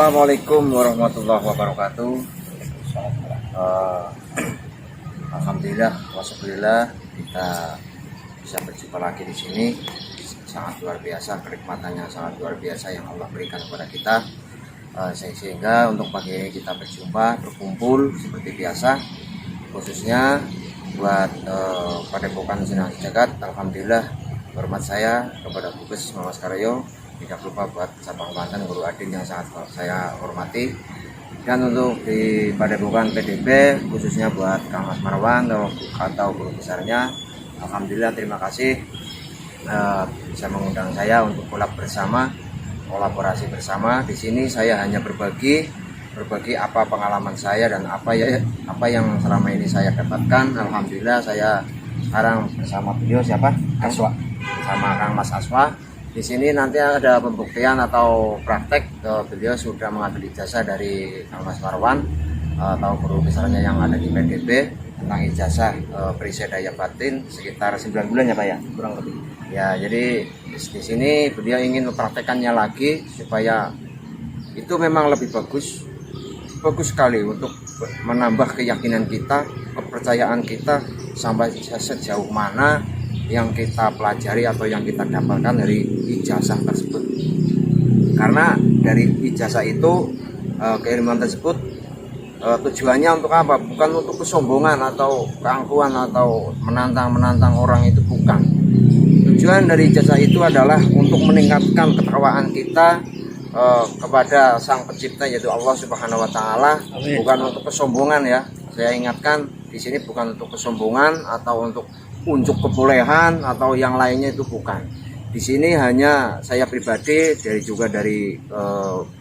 Assalamualaikum warahmatullahi wabarakatuh. Alhamdulillah, wasyukurillah kita bisa berjumpa lagi di sini. Sangat luar biasa, kenikmatannya sangat luar biasa yang Allah berikan kepada kita. Sehingga untuk pagi ini kita berjumpa, berkumpul seperti biasa. Khususnya buat Padepokan Senang Jagat. Alhamdulillah, hormat saya kepada Bupes Mas Karyo. Tidak lupa buat Sabang Banten, Guru Adin yang sangat saya hormati. Dan untuk di Padepokan PDB, khususnya buat Kang Mas Marwan atau guru besarnya, alhamdulillah terima kasih bisa mengundang saya untuk kolaborasi bersama. Di sini saya hanya berbagi apa pengalaman saya dan apa yang selama ini saya dapatkan. Alhamdulillah saya sekarang bersama beliau Aswa, bersama Kang Mas Aswa. Di sini nanti ada pembuktian atau praktek beliau sudah mengambil ijazah dari Kang Mas Marwan atau guru besarnya yang ada di PDB tentang ijazah perisai daya batin sekitar 9 bulan ya Pak ya, kurang lebih. Ya, jadi di sini beliau ingin mempraktekannya lagi supaya itu memang lebih bagus sekali untuk menambah keyakinan kita, kepercayaan kita sampai sejauh mana yang kita pelajari atau yang kita dapatkan dari ijazah tersebut. Karena dari ijazah itu keilmuan tersebut tujuannya untuk apa? Bukan untuk kesombongan atau keangkuhan atau menantang orang, itu bukan. Tujuan dari ijazah itu adalah untuk meningkatkan ketakwaan kita kepada Sang Pencipta, yaitu Allah Subhanahu wa taala, bukan untuk kesombongan ya. Saya ingatkan di sini bukan untuk kesombongan atau untuk unjuk kebolehan atau yang lainnya, itu bukan. Di sini hanya saya pribadi dari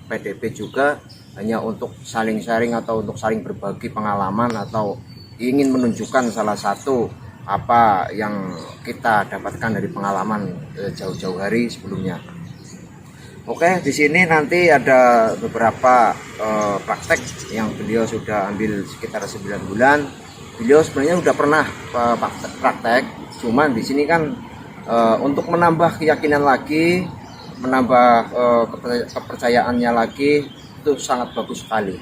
PDB juga hanya untuk saling sharing atau untuk saling berbagi pengalaman atau ingin menunjukkan salah satu apa yang kita dapatkan dari pengalaman jauh-jauh hari sebelumnya. Oke, di sini nanti ada beberapa praktek yang beliau sudah ambil sekitar 9 bulan. Beliau sebenarnya sudah pernah praktek, cuman di sini kan untuk menambah keyakinan lagi, menambah kepercayaannya lagi, itu sangat bagus sekali.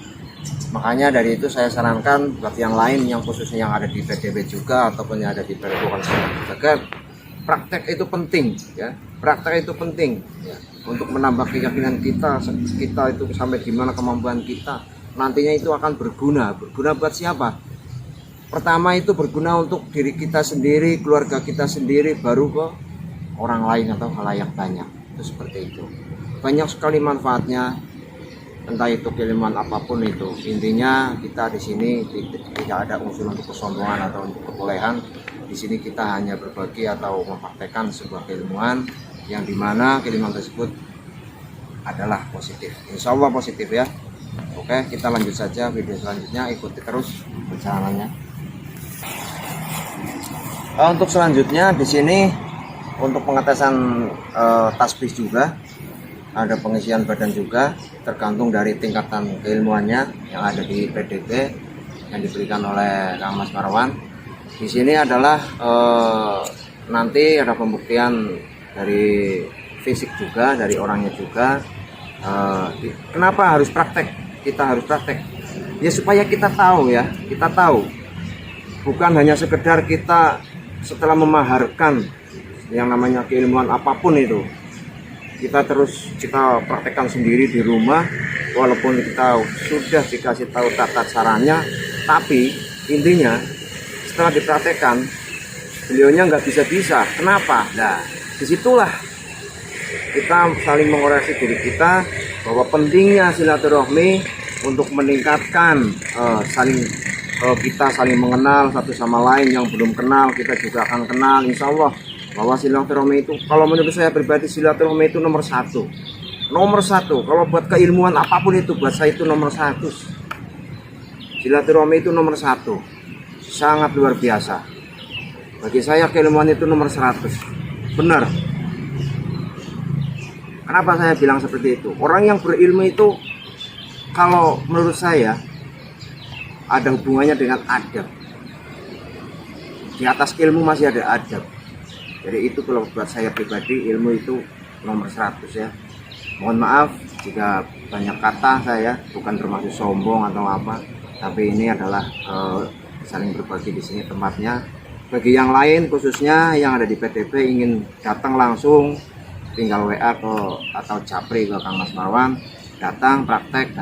Makanya dari itu saya sarankan buat yang lain yang khususnya yang ada di PDB juga ataupun yang ada di Padepokan Senang Jagat, praktek itu penting ya. Praktek itu penting ya, untuk menambah keyakinan kita itu sampai gimana kemampuan kita. Nantinya itu akan berguna buat siapa? Pertama itu berguna untuk diri kita sendiri, keluarga kita sendiri, baru ke orang lain atau khalayak banyak. Itu seperti itu. Banyak sekali manfaatnya, entah itu keilmuan apapun itu. Intinya kita di sini tidak ada unsur untuk kesombongan atau untuk kebolehan. Di sini kita hanya berbagi atau mempraktekkan sebuah keilmuan yang dimana keilmuan tersebut adalah positif. Insya Allah positif ya. Oke, kita lanjut saja video selanjutnya, ikuti terus perjalanannya. Untuk selanjutnya di sini untuk pengetesan tasbih juga ada pengisian badan juga, tergantung dari tingkatan keilmuannya yang ada di PDB yang diberikan oleh Kang Mas Marwan. Di sini adalah nanti ada pembuktian dari fisik juga, dari orangnya juga. Kenapa harus praktek? Kita harus praktek ya supaya kita tahu ya, kita tahu. Bukan hanya sekedar kita setelah memaharkan yang namanya keilmuan apapun itu, kita praktekkan sendiri di rumah, walaupun kita sudah dikasih tahu tata caranya, tapi intinya setelah dipraktekkan beliaunya nggak bisa. Kenapa? Nah, disitulah kita saling mengoreksi diri kita bahwa pentingnya silaturahmi untuk meningkatkan kita saling mengenal satu sama lain. Yang belum kenal kita juga akan kenal, insya Allah. Bahwa silaturahmi itu, kalau menurut saya pribadi, silaturahmi itu nomor satu. Kalau buat keilmuan apapun itu, buat saya itu nomor satu. Silaturahmi itu nomor satu, sangat luar biasa. Bagi saya keilmuan itu nomor 100. Benar. Kenapa saya bilang seperti itu? Orang yang berilmu itu, kalau menurut saya, ada hubungannya dengan adab. Di atas ilmu masih ada adab. Jadi itu kalau buat saya pribadi, ilmu itu nomor 100 ya. Mohon maaf jika banyak kata saya, bukan bermaksud sombong atau apa, tapi ini adalah saling berbagi di sini tempatnya. Bagi yang lain khususnya yang ada di PTB ingin datang langsung, tinggal WA atau japri ke Kang Mas Marwan, datang praktek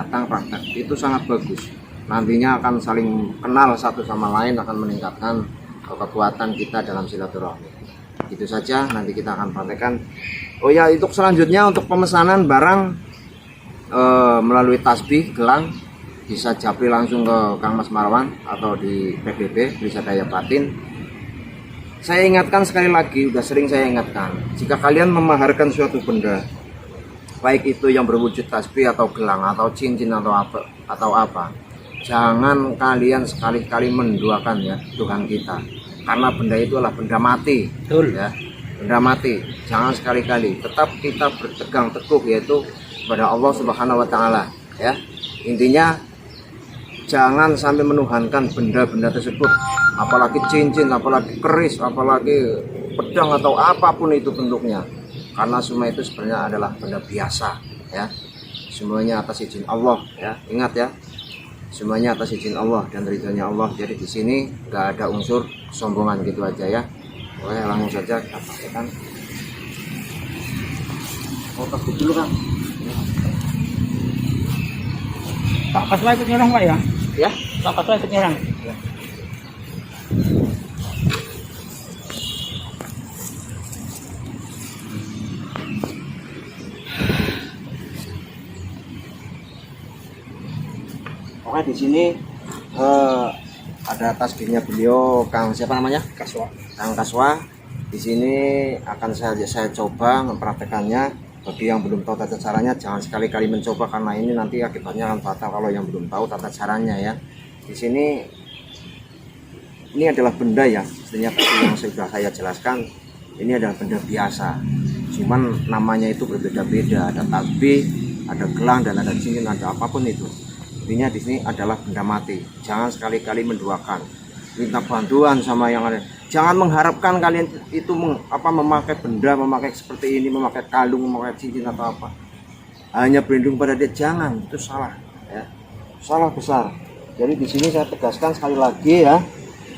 itu sangat bagus. Nantinya akan saling kenal satu sama lain, akan meningkatkan kekuatan kita dalam silaturahmi. Itu saja, nanti kita akan praktekkan. Oh ya, untuk selanjutnya untuk pemesanan barang melalui tasbih gelang bisa japri langsung ke Kang Mas Marwan atau di PBB bisa daya batin. Saya ingatkan sekali lagi, udah sering saya ingatkan, jika kalian memaharkan suatu benda, baik itu yang berwujud tasbih atau gelang atau cincin atau apa, jangan kalian sekali-kali menduakan ya Tuhan kita, karena benda itu adalah benda mati. Betul. Ya, benda mati. Jangan sekali-kali, tetap kita berpegang teguh yaitu kepada Allah Subhanahu wa taala ya. Intinya jangan sampai menuhankan benda-benda tersebut, apalagi cincin, apalagi keris, apalagi pedang atau apapun itu bentuknya, karena semua itu sebenarnya adalah benda biasa ya. Semuanya atas izin Allah ya, ingat ya, semuanya atas izin Allah dan ridhonya Allah. Jadi di sini nggak ada unsur kesombongan gitu aja ya. Oke, langsung saja kita praktekkan. Oh, takut dulu Kang. Pak Kaswa ikut nyerang Pak ya? Ya, Pak Kaswa ikut nyerang. ya. Oke, di sini ada tasbihnya beliau, Kang siapa namanya? Kaswa. Kang Kaswa. Di sini akan saya coba mempraktekannya. Bagi yang belum tahu tata caranya, jangan sekali-kali mencoba karena ini nanti akibatnya akan fatal kalau yang belum tahu tata caranya ya. Di sini ini adalah benda ya, sebenarnya yang sudah saya jelaskan. Ini adalah benda biasa, cuman namanya itu berbeda-beda. Ada tasbih, ada gelang, dan ada cincin, ada apapun itu. Intinya di sini adalah benda mati. Jangan sekali-kali menduakan, minta bantuan sama yang ada. Jangan mengharapkan kalian itu memakai benda, memakai seperti ini, memakai kalung, memakai cincin atau apa. Hanya berlindung pada dia, jangan, itu salah ya. Salah besar. Jadi di sini saya tegaskan sekali lagi ya,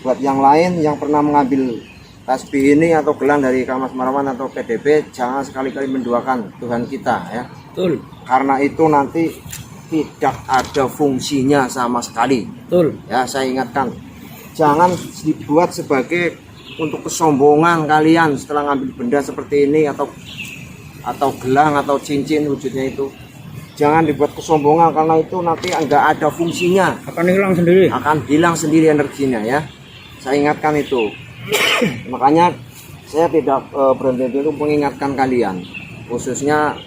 buat yang lain yang pernah mengambil tasbih ini atau gelang dari Kang Mas Marwan atau PDB, jangan sekali-kali menduakan Tuhan kita ya. Betul. Karena itu nanti tidak ada fungsinya sama sekali. Betul. Ya, saya ingatkan, jangan dibuat sebagai untuk kesombongan kalian setelah ngambil benda seperti ini atau gelang atau cincin wujudnya itu. Jangan dibuat kesombongan karena itu nanti enggak ada fungsinya. Akan hilang sendiri. Akan hilang sendiri energinya ya. Saya ingatkan itu. Makanya saya tidak berhenti untuk mengingatkan kalian, khususnya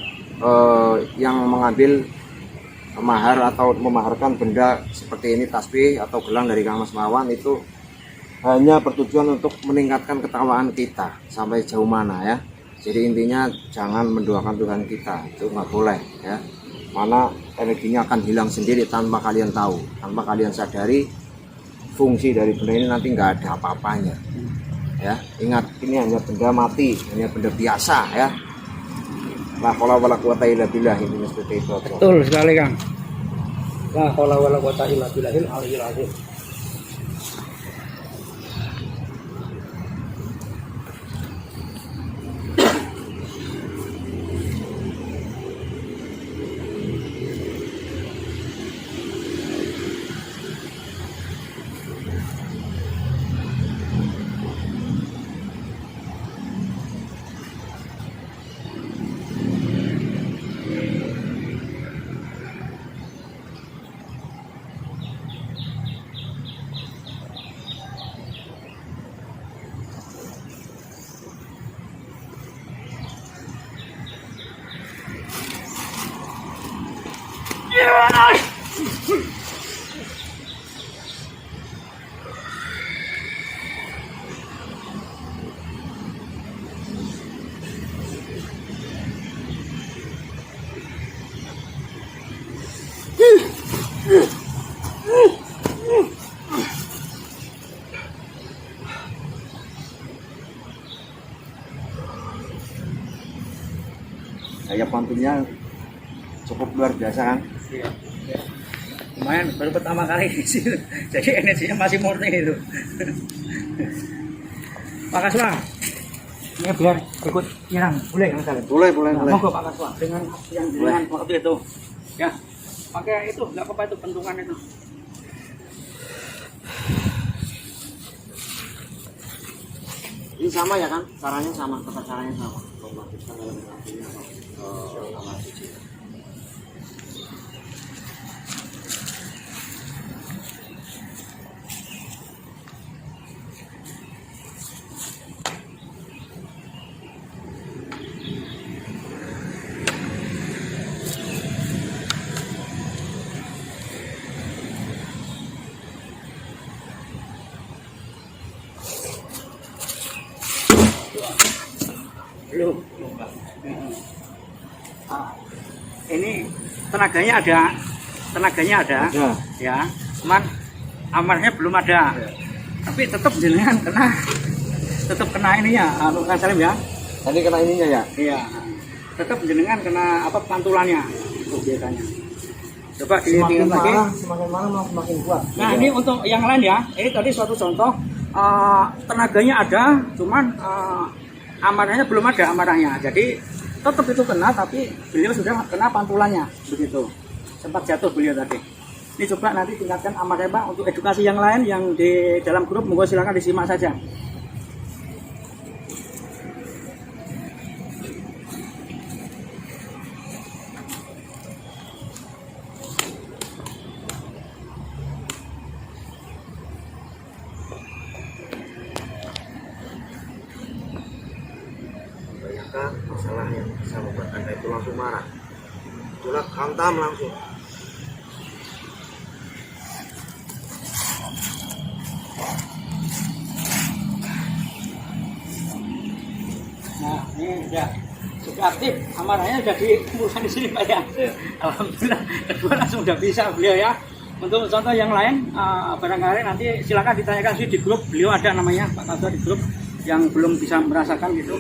yang mengambil mahar atau memaharkan benda seperti ini, tasbih atau gelang dari Kang Mas Marwan, itu hanya bertujuan untuk meningkatkan ketakwaan kita sampai jauh mana ya. Jadi intinya jangan mendoakan Tuhan kita, itu nggak boleh ya. Mana energinya akan hilang sendiri tanpa kalian tahu, tanpa kalian sadari. Fungsi dari benda ini nanti nggak ada apa-apanya ya. Ingat, ini hanya benda mati, hanya benda biasa ya. La haula wala quwata illa billah, ini seperti itu. Betul sekali Kang. La haula wala quwata illa billahil aliyyil azim. Saya pantunnya cukup luar biasa kan. Iya. Lumayan baru pertama kali di sini. Jadi energinya masih murni itu. Pak Kaswa, ini biar ikut nyerang, boleh nggak kalian? Boleh. Nah, monggo Pak Kaswa dengan yang dengan waktu itu, ya pakai itu nggak apa-apa itu pentungan itu. Ini sama ya kan? Caranya sama, tetap caranya sama. Membangkitkan dalam apinya kamar suci. Belum. Ini tenaganya ada, ya. Cuman amarnya belum ada. Tapi tetap jenengan kena ininya, Pak Salim ya. Tadi kena ininya ya? Iya. Tetap jenengan kena apa pantulannya itu biasanya. Coba dilihat lagi. Semakin malam semakin kuat. Nah, ini untuk yang lain ya. Ini tadi suatu contoh tenaganya ada, cuman amarahnya belum ada amarahnya. Jadi tetap itu kena, tapi beliau sudah kena pantulannya begitu. Sempat jatuh beliau tadi. Ini coba nanti tingkatkan amarahnya Pak untuk edukasi yang lain yang di dalam grup, monggo silakan disimak saja. Bayangkan masalah yang bisa membuat Anda itu langsung marah. Itulah hantam langsung. Nah, ini sudah aktif, amarahnya sudah dikumpulkan di sini Pak ya. Alhamdulillah, kedua langsung sudah bisa beliau ya. Untuk contoh yang lain, barangkali nanti silakan ditanyakan sih di grup. Beliau ada namanya Pak Kaswa di grup yang belum bisa merasakan gitu.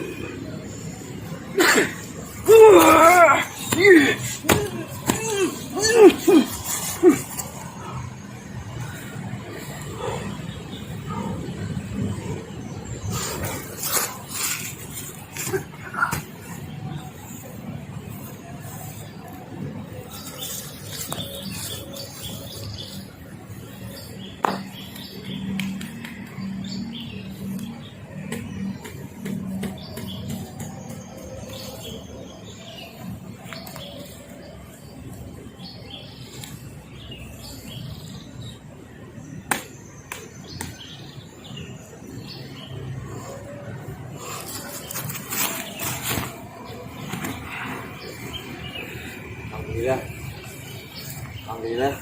Alhamdulillah.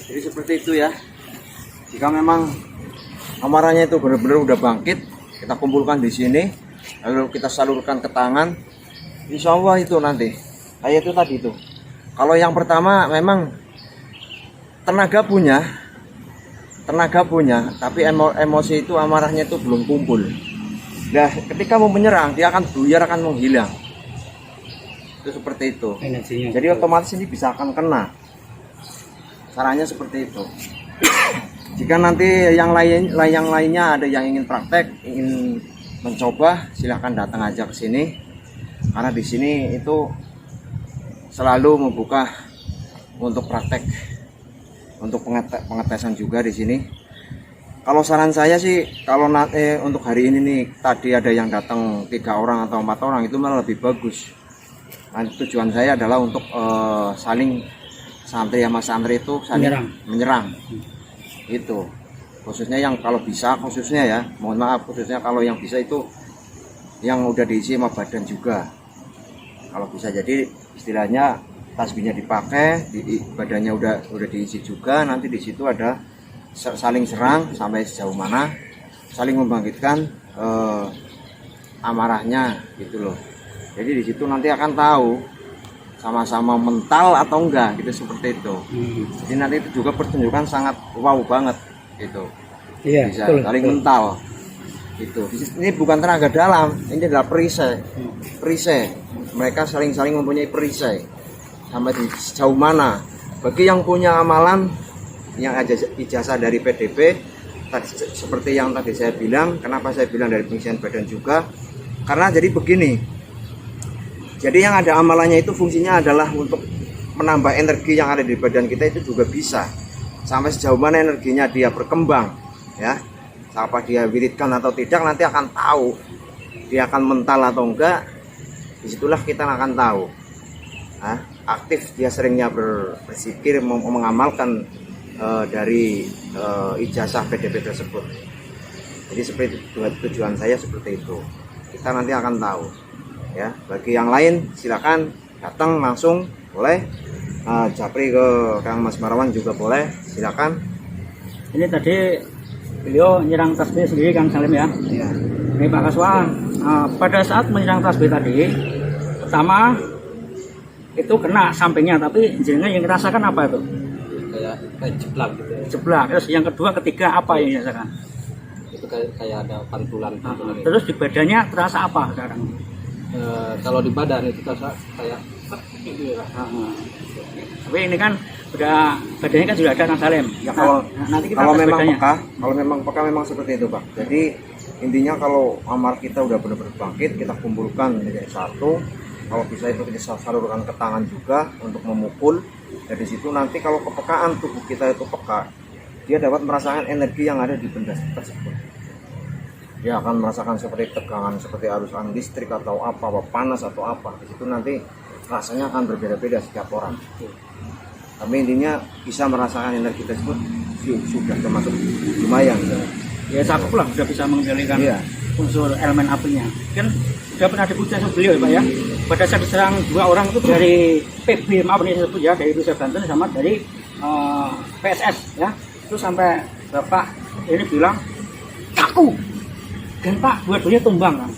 Jadi seperti itu ya. Jika memang amarahnya itu benar-benar udah bangkit, kita kumpulkan di sini, lalu kita salurkan ke tangan. Insya Allah itu nanti kayak itu tadi itu. Kalau yang pertama memang tenaga punya, tapi emosi itu amarahnya itu belum kumpul. Nah, ketika mau menyerang, dia akan buyar, akan menghilang. Itu seperti itu. Energinya. Jadi otomatis ini bisa akan kena. Caranya seperti itu. Jika nanti yang lainnya ada yang ingin praktek, ingin mencoba, silahkan datang aja ke sini. Karena di sini itu selalu membuka untuk praktek, untuk pengetesan juga di sini. Kalau saran saya sih, kalau untuk hari ini nih, tadi ada yang datang 3 orang atau 4 orang, itu malah lebih bagus. Nah, tujuan saya adalah untuk saling santri sama santri itu saling menyerang. Itu khususnya yang kalau bisa, khususnya ya, mohon maaf, khususnya kalau yang bisa itu yang udah diisi sama badan juga. Kalau bisa, jadi istilahnya tasbihnya dipakai, badannya udah diisi juga. Nanti di situ ada saling serang sampai sejauh mana, saling membangkitkan amarahnya gitu loh. Jadi di situ nanti akan tahu sama-sama mental atau enggak gitu, seperti itu. Jadi nanti itu juga pertunjukan sangat wow banget gitu. Iya, bisa betul, saling betul. mental gitu. Ini bukan tenaga dalam, ini adalah perisai. mereka saling-saling mempunyai perisai sampai di sejauh mana. Bagi yang punya amalan yang ada ijazah dari PDP, seperti yang tadi saya bilang, kenapa saya bilang dari pengisian badan juga, karena jadi begini, jadi yang ada amalannya itu fungsinya adalah untuk menambah energi yang ada di badan kita, itu juga bisa sampai sejauh mana energinya dia berkembang ya, apa dia wiridkan atau tidak nanti akan tahu, dia akan mental atau enggak, disitulah kita akan tahu aktif dia seringnya berpikir mengamalkan dari ijazah PDP tersebut. Jadi seperti tujuan saya seperti itu, kita nanti akan tahu ya. Bagi yang lain silakan datang langsung, boleh japri ke Kang Mas Marwan juga boleh, silakan. Ini tadi beliau nyerang tasbih sendiri Kang Salim ya. Ya. Ini Pak Kaswa, pada saat menyerang tasbih tadi, pertama itu kena sampingnya, tapi jenengan yang dirasakan apa itu? Kayak jeblak gitu ya. Jeblak. Terus yang kedua, ketiga apa yang dirasakan? Itu kayak ada pantulan. Terus di badannya terasa apa sekarang? Kalau di badan itu terasa kayak gitu ya. Tapi ini kan udah badannya kan sudah ada Kang Salim. Ya kalau nanti kita kalau tes memang badannya. peka memang seperti itu Pak. Jadi intinya kalau amar kita udah benar-benar bangkit, kita kumpulkan menjadi satu. Kalau bisa itu kita salurkan ke tangan juga untuk memukul. Dari situ nanti kalau kepekaan tubuh kita itu peka, dia dapat merasakan energi yang ada di benda tersebut. Dia akan merasakan seperti tegangan, seperti arusan listrik atau apa panas atau apa. Di situ nanti rasanya akan berbeda-beda setiap orang. Tapi intinya bisa merasakan energi tersebut sudah termasuk lumayan. Ya cukup lah, sudah bisa mengendalikan unsur elemen apinya. Kan sudah pernah dipuja sama beliau ya Pak ya. Pada saat diserang 2 orang itu dari PB, maaf ini disebut ya, dari Rusia Banten sama dari PSS ya. Itu sampai Bapak ini bilang kaku. Dan Pak dua-duanya tumbang kan.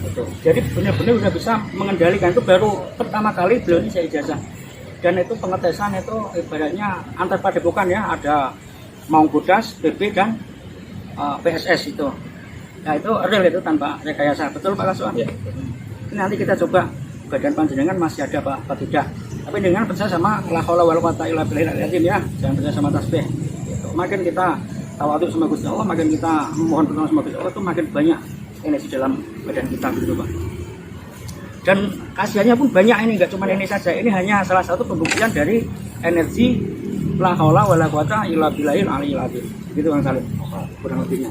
Betul. Jadi benar-benar sudah bisa mengendalikan. Itu baru pertama kali beliau ini saya ijazah. Dan itu pengetesan itu ibaratnya antar padepokan ya, ada Maungkudas, PB dan PSS itu. Nah itu real itu tanpa rekayasa. Betul Pak Kaswa? Ya. Nanti kita coba badan panjenengan masih ada apa tidak. Tapi dengan percaya sama la haula wala quwata illa billahil azim ya. Jangan percaya sama tasbih. Gitu. Makin kita tawadhu sama Gusti Allah, makin kita memohon pertolongan sama Gusti Allah, itu makin banyak energi dalam badan kita gitu Pak. Dan khasiatnya pun banyak, ini enggak cuma ini saja. Ini hanya salah satu pembuktian dari energi la haula wala quwata illa billahil aliyil azim. Gitu Kang Salim. Kurang lebihnya.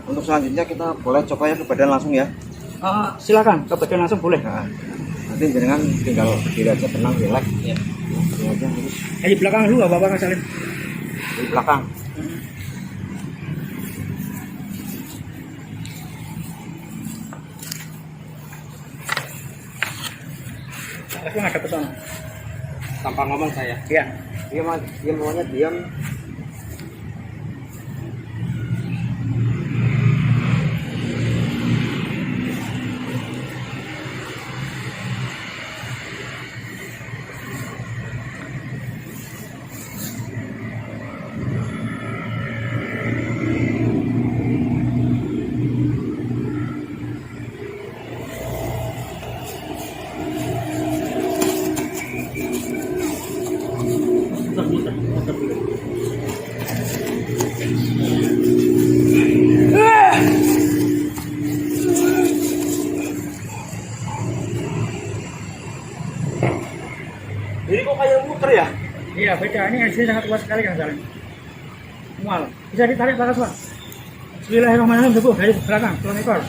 Untuk selanjutnya kita boleh coba ya ke badan langsung ya. Silakan ke badan langsung boleh. Nah, nanti jangan tinggal berdiri aja, tenang, relax. Ya. Ini aja terus Di belakang dulu nggak apa-apa Kang Salim. di belakang. Aku nggak ada pesan. Tanpa ngomong saya. Iya. Dia maunya diam. Muter dulu. Ini kok kayak muter ya? Iya beda, ini energinya sangat kuat sekali Kang Salim. Mual. Bisa ditarik Pak Kaswa. Bismillahirrahmanirrahim. Coba dari belakang, tulang ekor.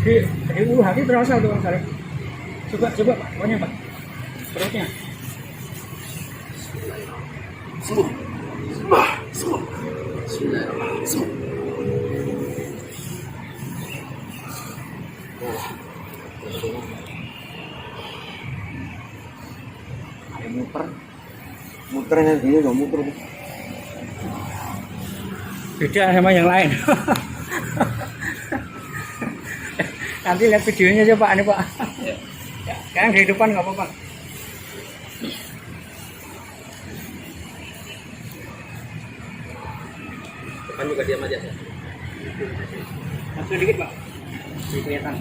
Di ulu hati terasa tuh Kang Salim. Coba Pak, pokoknya Pak. Perutnya. Ada muternya gini udah muter. Beda sama yang lain. Nanti lihat videonya aja Pak, ini Pak. Sekarang dari depan nggak apa-apa. Depan juga diam aja. sedikit Pak. Jadi kelihatan.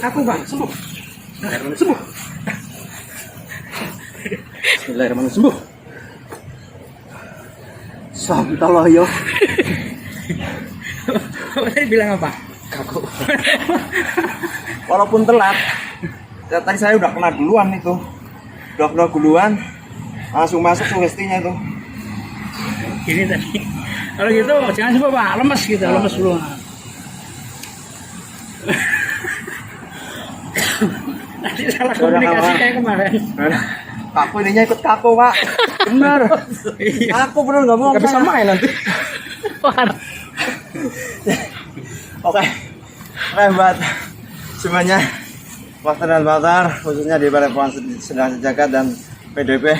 Aku Pak, sembuh. Sembuh. Bismillahirrahmanirrahim. Sembuh. Sabtallah yo. Tadi bilang apa? Kaku. Walaupun telat, tadi saya udah kena duluan itu. Udah kena duluan, langsung masuk sugestinya itu. Gini tadi. Kalau gitu jangan sembuh Pak, lemes gitu, lemes dulu. Nanti salah komunikasi kayak kemarin. Kaku ininya ikut kaku Pak. Bener. Aku bener nggak bohong. Nggak bisa saya. main nanti. Oke. Oke buat semuanya Pastor dan Pastor khususnya di Balai Pohon Sedang Sejagat dan PDP.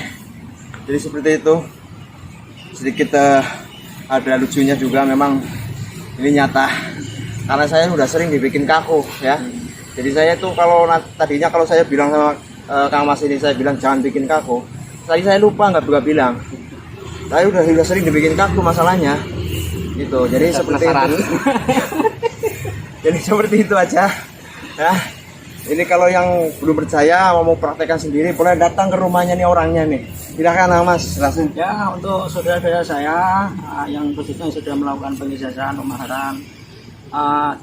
Jadi seperti itu. Sedikit ada lucunya juga, memang ini nyata. Karena saya udah sering dibikin kaku ya. Jadi saya tuh tadinya kalau saya bilang sama Kang Mas ini, saya bilang jangan bikin kaku. Tadi saya lupa nggak bilang. Saya udah sering dibikin kaku masalahnya. Gitu. Jadi seperti itu. Jadi seperti itu aja. Ya. Ini kalau yang belum percaya mau praktekkan sendiri boleh datang ke rumahnya nih orangnya nih. Silakan Mas, langsung. Ya, untuk saudara-saudara saya yang khususnya sudah melakukan pengijazahan pemaharan,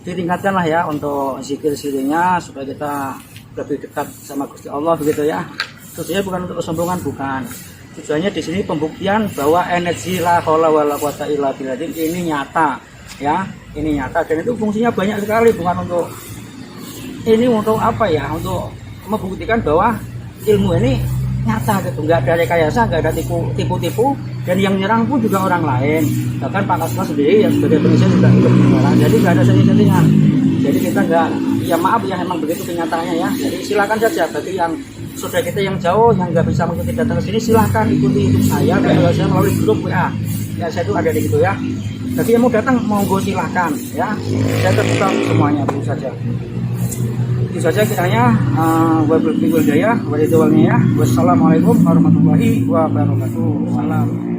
ditingkatkanlah ya untuk zikir-zikirnya supaya kita lebih dekat sama Gusti Allah begitu ya. Tujuannya bukan untuk kesombongan, bukan. Tujuannya di sini pembuktian bahwa energi la haula wala quwata illa billah ini nyata ya. Ini nyata dan itu fungsinya banyak sekali, bukan untuk ini untuk apa ya, untuk membuktikan bahwa ilmu ini nyata gitu, nggak ada rekayasa, nggak ada tipu-tipu, dan yang nyerang pun juga orang lain. Bahkan Pak Kasma sendiri yang sebagai pengisian juga ikut menyerang, jadi nggak ada setting-settingan. Jadi kita nggak, ya maaf ya emang begitu kenyataannya ya. Jadi silakan saja bagi yang saudara kita yang jauh yang nggak bisa mengikuti datang ke sini, silahkan ikuti YouTube saya dan juga saya melalui grup WA. Ya saya itu ada di situ ya. Jadi yang mau datang monggo silahkan ya. Saya terbuka untuk semuanya, itu saja. Itu saja kiranya. Wabillahi taufiq wal hidayah. Wassalamualaikum warahmatullahi wabarakatuh. Salam.